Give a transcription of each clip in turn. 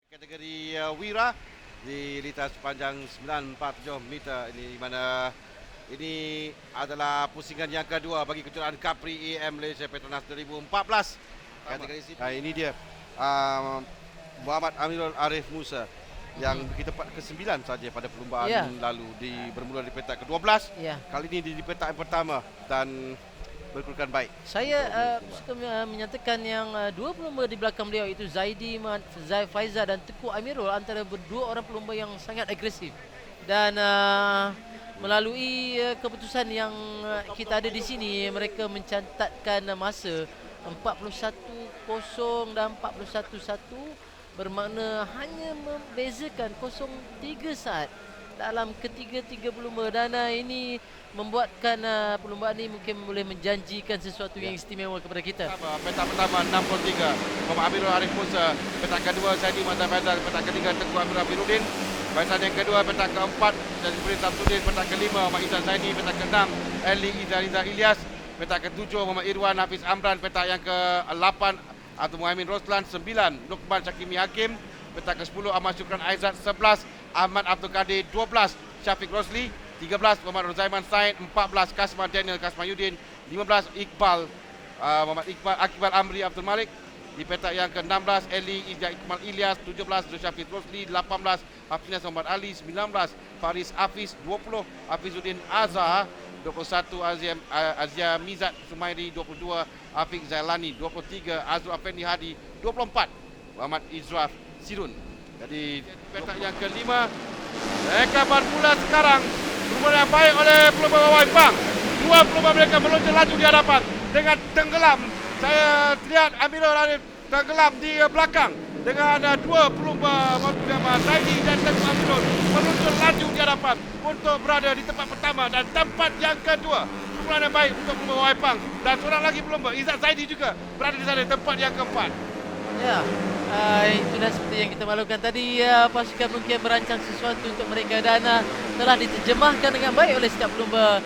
Kategori Wira di lintas sepanjang 947 meter ini, di mana ini adalah pusingan yang kedua bagi kejuaraan Capri AM Malaysia Petronas 2014. Kategori CP. Ini dia Muhammad Amirul Arif Musa yang bagi tempat ke-9 saja pada perlumbaan lalu, bermula di petak ke-12. Kali ini di petak yang pertama dan berkedudukan baik. Saya suka menyatakan yang dua pelumba di belakang beliau itu Zaidi Faizal dan Teguh Amirul antara berdua orang pelumba yang sangat agresif. Dan melalui keputusan yang kita ada di sini, mereka mencatatkan masa 41.0 dan 41.1, bermakna hanya membezakan 0.3 saat dalam ketiga-tiga pelumba. Dan ini membuatkan perlumbaan ini mungkin boleh menjanjikan sesuatu yang istimewa kepada kita. Petak pertama 63 Muhammad Amirul Arif Musa, petak kedua Zaidi Mantan Faizal, petak ketiga Teguh Amirul Amirudin, barisan yang kedua petak keempat dari Ibrahim Samsudin, petak kelima Muhammad Izan Zaidi, petak keenam Ali Izzah Ilyas, petak ketujuh Muhammad Irwan Hafiz Amran, petak yang ke-8 Abdul Muhaimin Roslan, 9 Lukman Syakimi Hakim, petak ke-10 Ahmad Syukran Aizat, 11 Ahmad Abdul Kadir, 12 Syafiq Rosli, 13 Muhammad Rozaiman Said, 14 Kasman Daniel Kasmayuddin, 15 Muhammad Iqbal Amri Abdul Malik. Di petak yang ke-16 Eli Izzah Ikmal Ilyas, 17 Syafiq Rosli, 18 Hafiz Muhammad Ali, 19 Faris Hafiz, 20 Hafizuddin Azhar, 21 Azia Mizat Sumairi, 22 Afiq Zailani, 23 Azrul Afendi Hadi, 24 Muhammad Izraf Sirun. Jadi petak yang kelima mereka bermula sekarang. Permula yang baik oleh pelumba Wawai Pang. Dua pelumba mereka meloncat laju di hadapan dengan tenggelam. Saya lihat Amirul Arif tenggelam di belakang dengan dua pelumba Zaidi dan Teguh Amirul meloncat laju di hadapan untuk berada di tempat pertama dan tempat yang kedua. Permulaan yang baik untuk pelumba Wawai Pang, dan seorang lagi pelumba Izzat Zaidi juga berada di sana, tempat yang keempat. Ya, itulah seperti yang kita maklumkan tadi. Pasukan mungkin merancang sesuatu untuk mereka dan telah diterjemahkan dengan baik oleh setiap pelumba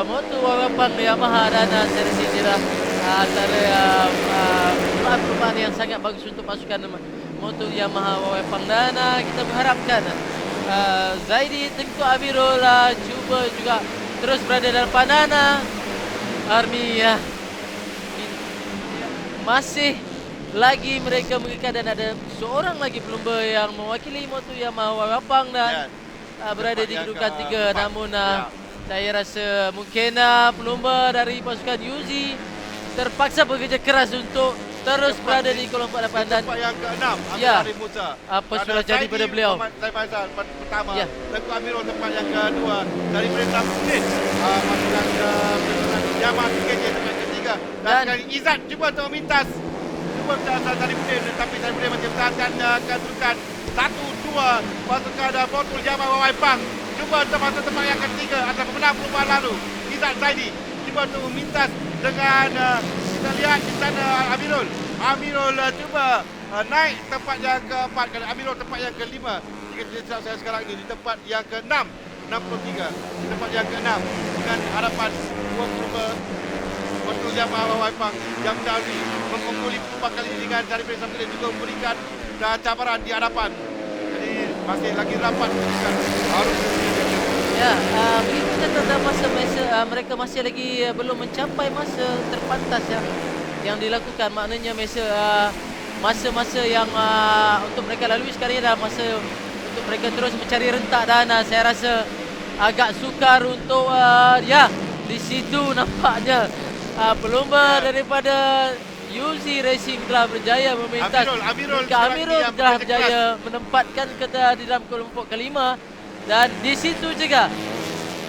Moto Wawai Pang Yamaha, dan saya rasa inilah antara perubahan yang sangat bagus untuk pasukan Moto Yamaha Wawai Pang. Dan kita mengharapkan Zaidi Teguh Amirul cuba juga terus berada dalam pandangan Army. Masih lagi mereka mengikat, dan ada seorang lagi pelumba yang mewakili Moto Yamaha Wawai Pang dan berada di kedudukan 3. Namun saya rasa mungkin pelumba dari pasukan Yuzi terpaksa bekerja keras untuk terus berada di kelompok depan. Dan tempat yang ke-6 Arif Musa. Apa sudah jadi pada beliau? Faizal pertama, Teguh Amirul tempat yang kedua dari Ibrahim Samsudin, pasukan Yamaha PKJ tempat ketiga, dan sekali Izzat cuba untuk memintas Sarifudin, tetapi Sarifudin masih bertahankan kedudukan 1-2. Pasukan Motul Yamaha Wawai Pang cuba untuk masuk tempat yang ketiga adalah pemenang perlumbaan lalu Izzat Zaidi, cuba untuk memintas dengan kita lihat di sana Amirul cuba naik tempat yang keempat, dan Amirul tempat yang kelima. Jika tidak saya sekarang ini di tempat yang ke-6, 63 di tempat yang ke-6, dengan harapan dua pelumba Motul Yamaha Wawai Pang yang mendahului mengungguli pelumba kali ini dengan dari Ibrahim Samsudin juga memberikan cabaran di hadapan. Jadi masih lagi rapat harus begitu tentang masa mereka masih lagi belum mencapai masa terpantas yang dilakukan. Maknanya masa-masa yang untuk mereka lalui sekarang adalah masa untuk mereka terus mencari rentak, dan saya rasa agak sukar untuk di situ nampaknya pelumba daripada Yuzi Racing telah berjaya memintas. Amirul telah berjaya menempatkan kita di dalam kelompok kelima, dan di situ juga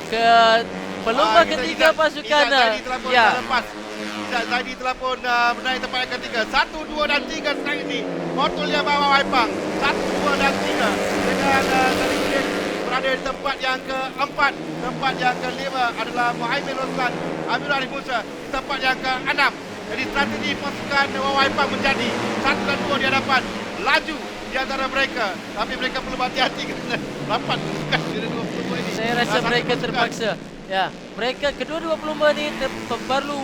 ke pelumba ketiga pasukan Zaidi telah pun menaik tempat yang ketiga. 1, 2 dan 3 sekarang ini Motul Yamaha Wawai Pang 1, 2 dan 3 dengan Sarifudin berada di tempat yang keempat. Tempat yang kelima adalah Muhaimin Roslan Amirul Arif Musa di tempat yang ke-6. Jadi strategi pasukan Wawai Pang menjadi 1 dan 2 di hadapan, laju di antara mereka, tapi mereka perlu hati-hati kerana rapat pasukan dari dua pelumba ini. Saya rasa mereka terpaksa. Mereka kedua-dua pelumba ini perlu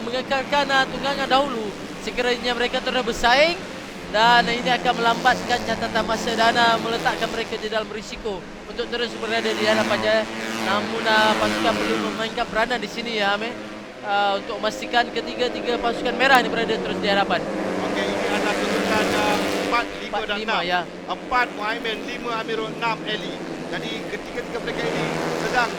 mengekalkan tunggangan dahulu sekiranya mereka terus bersaing dan ini akan melambatkan catatan masa dan meletakkan mereka di dalam risiko untuk terus berada di hadapannya. Namun pasukan perlu memainkan peranan di sini ya Amir, untuk memastikan ketiga-tiga pasukan merah ini berada terus di hadapan. Okey, ini ada kedudukan 4, 5 dan 4-5 6. ya. 4 Muhaimin, 5 Amirul, 6 Eli. Jadi ketiga-tiga mereka ini sedang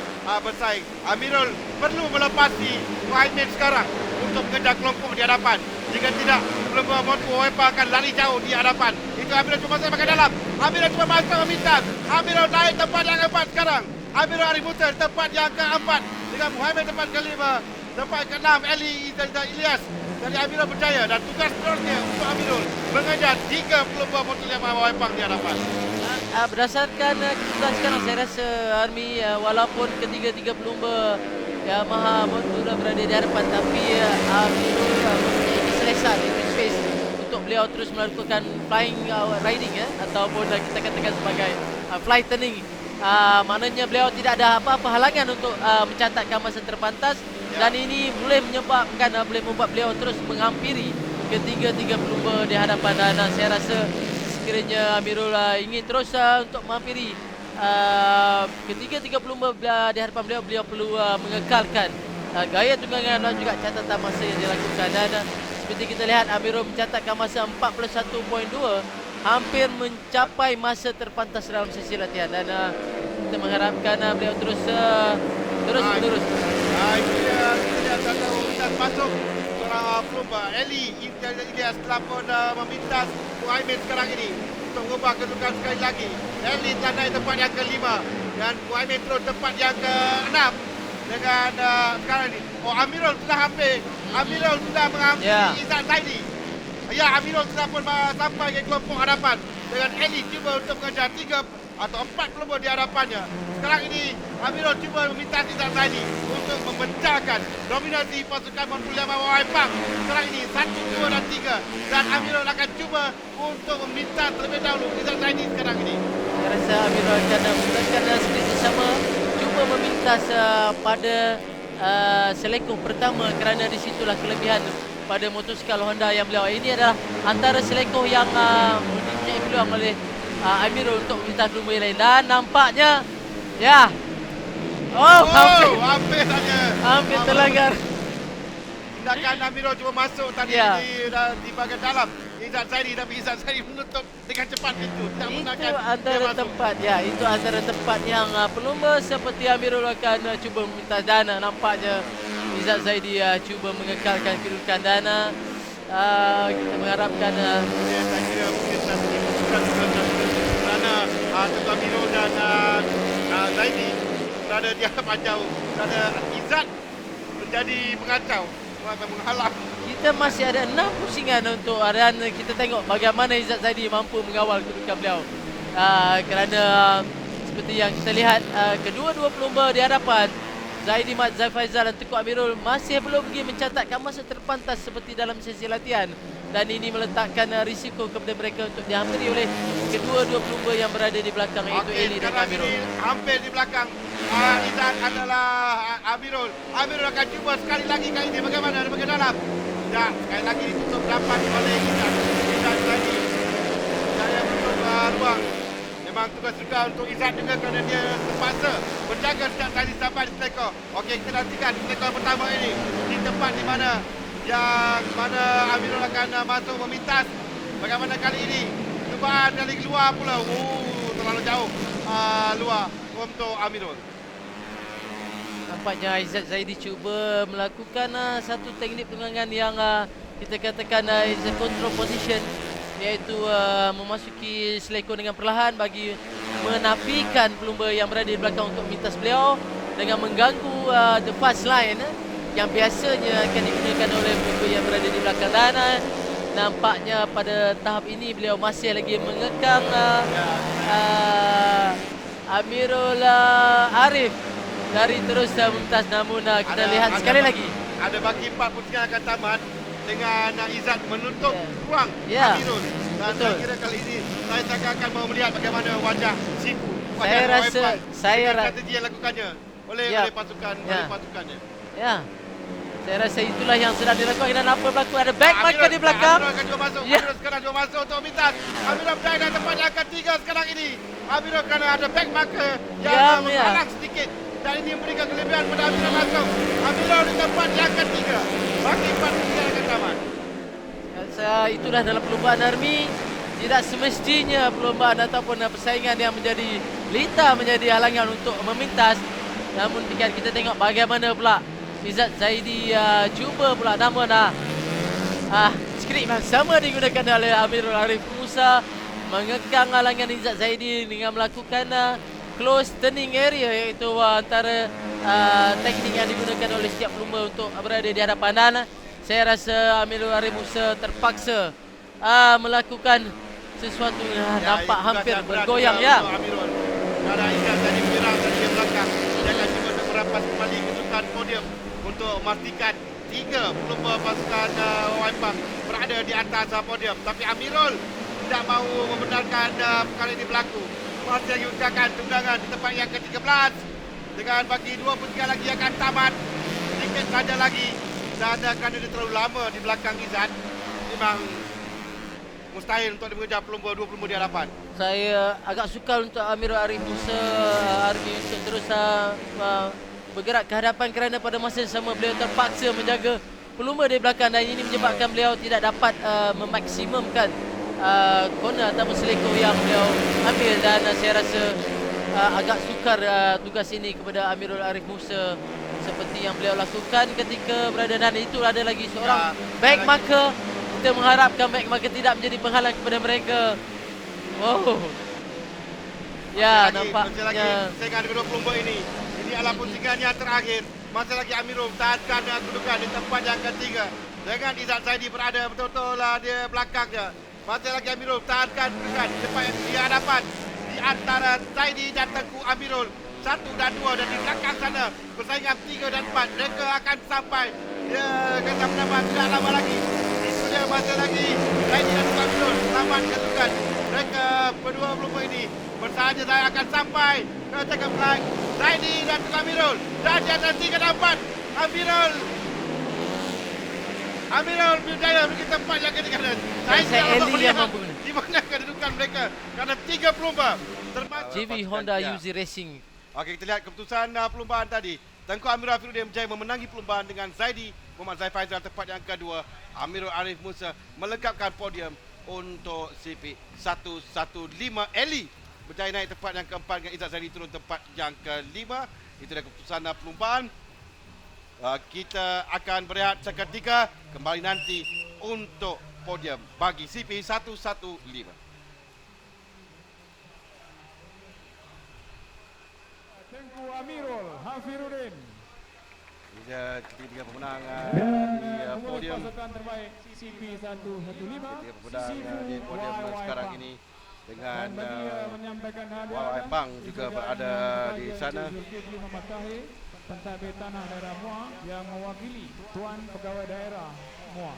bersaing. Amirul perlu melepasi Muhaimin sekarang untuk mengejar kelompok di hadapan. Jika tidak, kelompok Motu Wepa akan lari jauh di hadapan. Itu Amirul cuma masuk ke dalam. Amirul cuma masuk memintas. Amirul naik tempat yang keempat sekarang. Amirul Arif Musa tempat yang keempat dengan Muhaimin tempat kelima. Tempat ke-6 Eli dan Ilyas. Jadi Amirul berjaya dan tugas seterusnya untuk Amirul mengejar 3 kelompok Motu Wepa di hadapan. Berdasarkan keputusan sekarang, saya rasa Army walaupun ketiga-tiga pelumba Yamaha Montula berada di hadapan, tapi Amirul mempunyai keselesan di space untuk beliau terus melakukan flying riding ataupun kita katakan sebagai fly turning. Maknanya beliau tidak ada apa-apa halangan untuk mencatatkan masa terpantas dan ini boleh menyebabkan boleh membuat beliau terus menghampiri ketiga-tiga pelumba di hadapan dan saya rasa sekiranya Amirul ingin terus untuk menghampiri ketiga-tiga pelumba di hadapan beliau, beliau perlu mengekalkan gaya tunggangan dan juga catatan masa yang dilakukan. Dan seperti kita lihat Amirul mencatatkan masa 41.2, hampir mencapai masa terpantas dalam sesi latihan dan kita mengharapkan beliau terus menerus. Itu dia, kita tahu kita masuk seorang pelumba Eli Ilyas telah pun memintas Muhaimin sekarang ini untuk mengubah kedudukan sekali lagi. Eli telah naik tempat yang kelima dan Muhaimin terus tempat yang ke-6 dengan sekarang ini. Oh, Amirul sudah hampir. Amirul sudah menghampiri Izzat Zaidi. Ya, Amirul sudah pun sampai ke kelompok hadapan dengan Eli cuba untuk mengejar 3 atau 4 pelumba di hadapannya. Sekarang ini Amirul cuba meminta Izzat Zaidi untuk memecahkan dominasi pasukan Montpellier Wepa. Sekarang ini 1, 2 dan 3 dan Amirul akan cuba untuk meminta terlebih dahulu Izzat Zaidi sekarang ini. Saya rasa Amirul akan menggunakan seperti sama, cuba memintas pada seleko pertama kerana disitulah kelebihan pada motosikal Honda yang beliau. Ini adalah antara seleko yang mempunyai peluang oleh Amirul untuk memintas pelumba yang lain dan nampaknya hampir saja. Hampir terlanggar. Tindakan Amirul cuba masuk tadi di bahagian dalam Izzat Zaidi, tapi Izzat Zaidi menutup dengan cepat pintu. Itu antara tempat itu antara tempat yang pelumba seperti Amirul akan cuba meminta dana. Nampaknya Izzat Zaidi cuba mengekalkan kedudukan dana. Kita mengharapkan saya kira mungkin strategi bukan kerana Tengku Amirul dan Zaidi berada di hadapan jauh. Kerana Izzat menjadi pengacau, menghalang. kita masih ada 6 pusingan untuk dan kita tengok bagaimana Izzat Zaidi mampu mengawal kedudukan beliau. Kerana seperti yang kita lihat kedua-dua pelumba di hadapan Zaidi Mat Faizal dan Tengku Amirul masih belum pergi mencatatkan masa terpantas seperti dalam sesi latihan dan ini meletakkan risiko kepada mereka untuk dihampiri oleh kedua-dua pelumba yang berada di belakang iaitu Eli dan Amirul. Hampir di belakang Izzat adalah Amirul. Amirul akan cuba sekali lagi kali ini bagaimana dari bahagian dalam. Dan sekali lagi ditutup dapat oleh Izzat. Izzat lagi saya menutup ruang. Memang tugas juga untuk Izzat juga kerana dia terpaksa berjaga sejak tadi sampai di selekor. Okey, kita nantikan selekor pertama ini di tempat di mana Amirul akan masuk memintas. Bagaimana kali ini? Cubaan dari luar pula. Terlalu jauh luar untuk Amirul. Nampaknya Izzat Zaidi cuba melakukan satu teknik tunggangan yang kita katakan is a control position, iaitu memasuki seleko dengan perlahan bagi menafikan pelumba yang berada di belakang untuk mintas beliau dengan mengganggu the fast line yang biasanya akan digunakan oleh pelumba yang berada di belakang dan nampaknya pada tahap ini beliau masih lagi mengekang Amirul Arif dari terus memintas, namun kita lihat sekali lagi ada bagi 4 pusingan akan tamat dengan Izzat menutup ruang Amirul. Dan betul. saya kira kali ini saya akan mau melihat bagaimana wajah Sifu. Saya rasa strategi yang lakukannya oleh pasukannya. Ya, Saya rasa itulah yang sedang dilakukan dan apa berlaku ada back marker di belakang. Amirul akan juga masuk. Ya. Amirul sekarang juga masuk untuk Mitan. Amirul berada di tempat yang ketiga sekarang ini. Amirul kerana ada back marker yang menghalang sedikit. Dan ini memberikan kelebihan pada Amirul masuk. Amirul di tempat yang ketiga. Bagi 4 akan tamat. Saya itulah dalam perlombaan army. Tidak semestinya perlombaan ataupun persaingan yang menjadi lita menjadi halangan untuk memintas. Namun jika kita tengok bagaimana pula Izzat Zaidi cuba pula namun skrip yang sama digunakan oleh Amirul Arif Musa mengekang halangan Izzat Zaidi dengan melakukan close turning area, iaitu antara teknik yang digunakan oleh setiap pelumba untuk berada di hadapan. Dan saya rasa Amirul Arif Musa terpaksa melakukan sesuatu yang nampak hampir bergoyang ya. Amirul. Kerana Izzat Zaidi menyerang dari belakang. Dia akan cuba untuk merampas kembali kedudukan podium untuk memastikan 3 pelumba pasukan Waipang berada di atas podium. Tapi Amirul tidak mahu membenarkan perkara ini berlaku. Masih lagi ucapkan tunggangan di tempat yang ke-13 dengan bagi 23 lagi akan tamat. Sedikit saja lagi dan kerana dia terlalu lama di belakang Izzat, memang mustahil untuk dia mengejar pelumba 2 pelumba di hadapan. Saya agak sukar untuk Amirul Arif Musa Army untuk terus bergerak ke hadapan kerana pada masa yang sama beliau terpaksa menjaga pelumba di belakang dan ini menyebabkan beliau tidak dapat memaksimumkan corner atau seleko yang beliau ambil. Dan saya rasa agak sukar tugas ini kepada Amirul Arif Musa seperti yang beliau lakukan ketika berada, dan itu ada lagi seorang back marker. Kita mengharapkan back marker tidak menjadi penghalang kepada mereka. Oh. Ya, nampaknya saya akan kedua pelumba ini. Ini adalah pusingan yang terakhir. Masih lagi Amirul tahankan kedudukan di tempat yang ketiga. Dengan Izzat Zaidi berada betul-betul di belakangnya. Masih lagi Amirul tahankan kedudukan di tempat yang di hadapan. Di antara Zaidi dan Tengku Amirul. 1 dan 2 dan di belakang sana persaingan 3 dan 4. Mereka akan sampai kata penambah tidak lama lagi. Itu dia masih lagi Zaidi dan Tengku Amirul selamat kedudukan. Mereka berdua pelumba ini bersahaja saya akan sampai ke check-up line. Zaidi dan Tengku Amirul dan di atas 3 dan 4. Amirul berjaya pergi tempat yang ketiga. Saya Eli yang mampu. Di mana kedudukan mereka kerana 3 pelumba termasuk JV Honda Uzi Racing. Okey, kita lihat keputusan perlumbaan tadi. Tengku Amirul Afiruddin berjaya memenangi perlumbaan dengan Zaidi Muhammad Zai Faizal tempat yang kedua. Amirul Arif Musa melengkapkan podium untuk CP 115. Eli berjaya naik tempat yang keempat dengan Izzat Zaidi turun tempat yang kelima. Itu adalah keputusan perlumbaan. Kita akan berehat seketika, kembali nanti untuk podium bagi CP 115. Tengku Amirul Hafiruddin. Dia ketiga pemenang di podium. Pasukan terbaik CP 115. Ketiga pemenang di podium sekarang ini dengan menyampaikan Waipang juga berada di sana. Pentadbir Tanah Daerah Muar yang mewakili Tuan Pegawai Daerah Muar.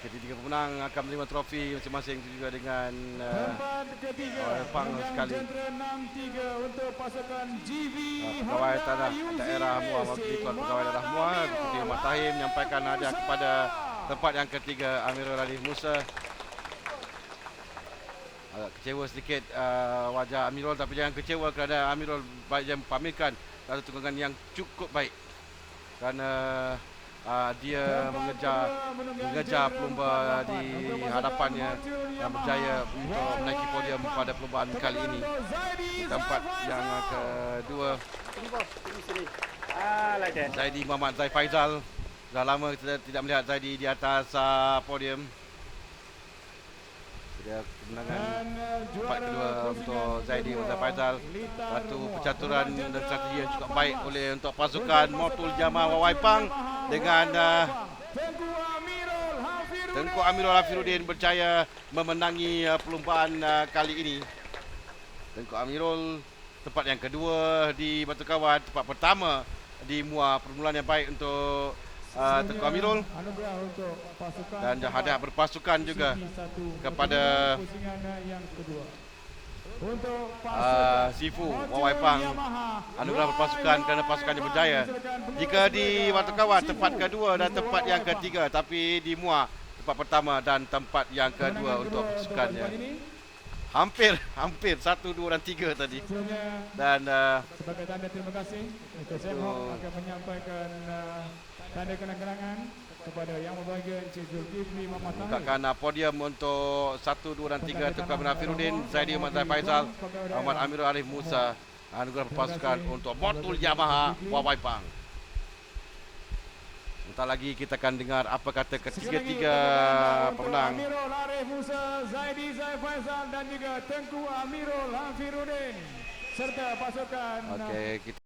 Ketiga pemenang akan menerima trofi masing-masing juga dengan tempat ketiga Waipang sekali. Jentera 63 untuk pasukan GV Pegawai Tanah Daerah Muar mewakili Tuan Pegawai Daerah Muar Deputi Ahmad Tahim menyampaikan hadiah kepada tempat yang ketiga Amirul Arif Musa. Agak kecewa sedikit wajah Amirul, tapi jangan kecewa kerana Amirul baik yang pamerkan satu tunggangan yang cukup baik kerana dia mengejar pelumba di hadapannya dan berjaya untuk menaiki podium pada perlombaan kali ini. Tempat yang kedua Zaidi Muhammad Zai Faizal. Dah lama kita tidak melihat Zaidi di atas podium. Dia kemenangan tempat kedua untuk Zaidi Muhammad Faizal. Satu percaturan dan strategi yang cukup baik oleh untuk pasukan Motul Jamaah Waipang dengan Tengku Amirul Hafiruddin berjaya memenangi perlumbaan kali ini. Tengku Amirul tempat yang kedua di Batu Kawan, tempat pertama di Muar. Permulaan yang baik untuk Tengku Amirul dan hadiah berpasukan juga kepada untuk pasukan Sifu Motul Wawai Pang Yamaha. anugerah pasukan kerana pasukannya berjaya. Jika di waktu kawan tempat kedua dan tempat yang ketiga, tapi di Muar tempat pertama dan tempat yang kedua untuk pasukannya. Hampir 1, 2 dan 3 tadi. Dan Sebagai tanda terima kasih, Mr. Semhok akan menyampaikan tanda kenang-kenangan kepada yang berbahagia Encik Zulkifli Muhammad Tahir. bukakan podium untuk 1, 2 dan 3 Tengku Amir Afiruddin, Zaidi Ahmad Faizal, Ahmad Amirul Arif Musa, anugerah pasukan untuk Motul Yamaha Wawai Pang. Sebentar lagi kita akan dengar apa kata ketiga-tiga pemenang. Amirul Arif Musa, Zaidi Faizal dan juga Tengku Amirul Afiruddin serta pasukan Okey, kita